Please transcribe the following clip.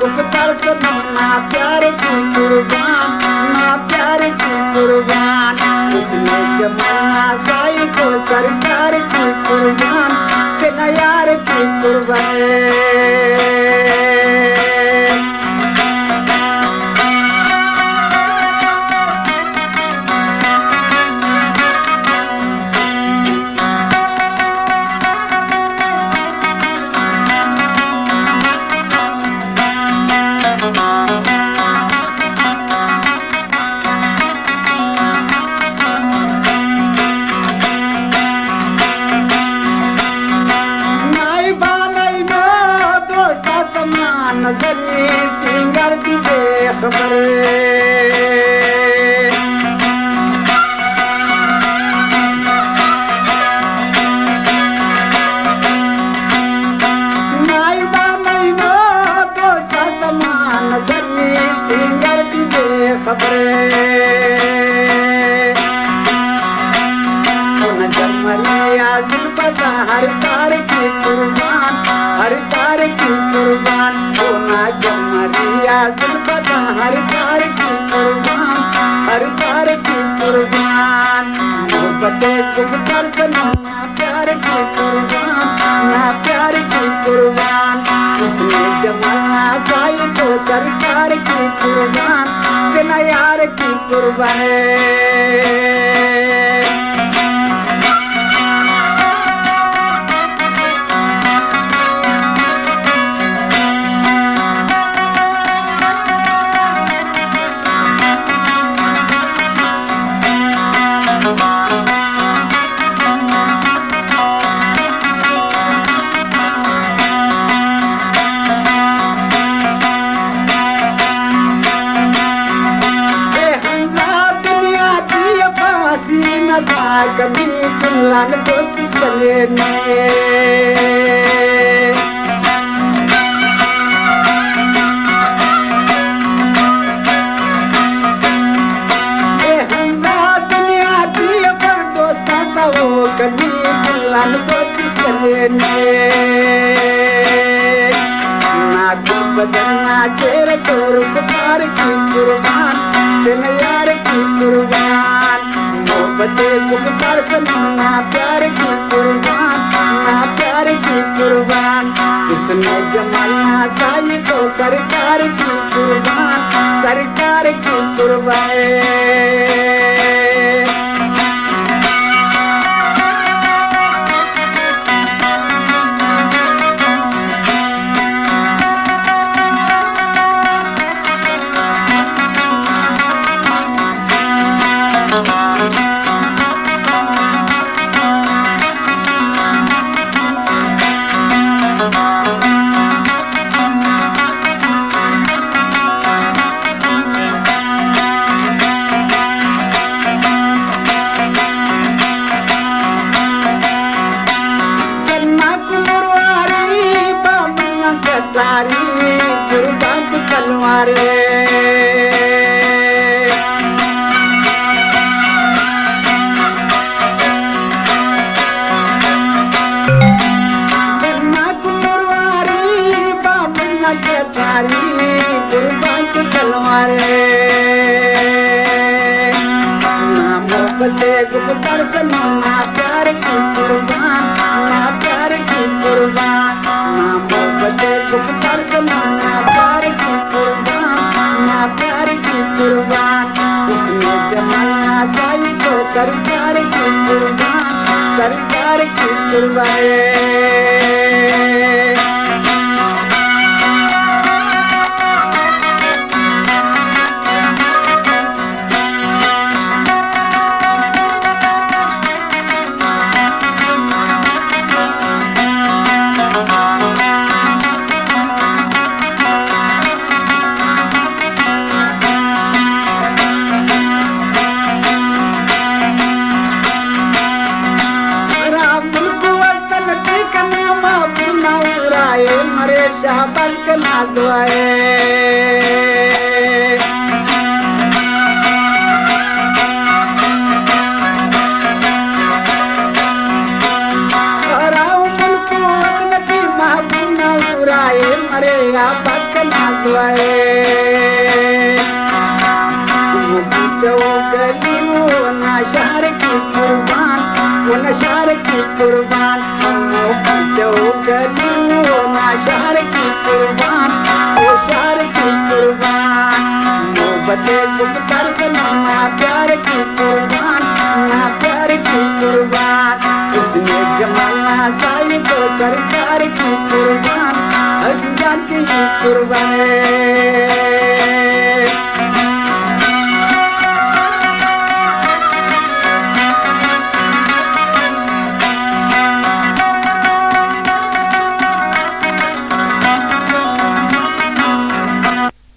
गुप्तार सनम ना प्यार की कुर्बान, ना प्यार की कुर्बान। उसने जमाना साई को सरकार की कुर्बान, के न यार की कुर्बान। नजरी सिंगर की बेखबर नाइबा नैनो दोस्त तमाम नजरी सिंगर की बेखबर जमलिया जुल्फता हर तार की कुर्बान, हर तार की कुर्बान। जमलिया जुल्फता हर तार की कुर्बान, हर तार की कुर्बान। मोहब्बते गुप्तार सनम ना प्यार की कुर्बान, ना प्यार की कुर्बान। उसने जमाना साई को सरकार की कुर्बान, के न यार की कुर्बान। कभी तुमलान दोस्ती करने दुनिया की पर दोस्ता था वो कभी तुमलान दोस्ती करने ना कुछ बदलना चेहरे तोर सफार की कुर्बान, तेन यार की कुर्बान। मोहब्बते गुप्तार सनम ना प्यार की कुर्बान, ना प्यार की कुर्बान। उसने जमाना साई को सरकार की कुर्बान, सरकार की कुर्बान। गुप्तार सनम ना प्यार की कुर्बान, ना प्यार की कुर्बान। मोहब्बते गुप्तार सनम ना प्यार की कुर्बान, ना प्यार की कुर्बान। उसने जमाना साई को सरकार की कुर्बान, सरकार की कुर्बान। शाबाश के ना दुआए राव मुल्क नबी महबूब ना उराए मरे या नाचवाए चौकली वो नशार की कुर्बान वो नशार की कुर्बान चौकली वो नशार की कुर्बान वो शार की कुर्बान मोहब्बते गुप्तर से ना प्यार की कुर्बान ना प्यार की कुर्बान उसने जमाना साई तो सरकार की कुर्बान अल्लाह की कुर्बान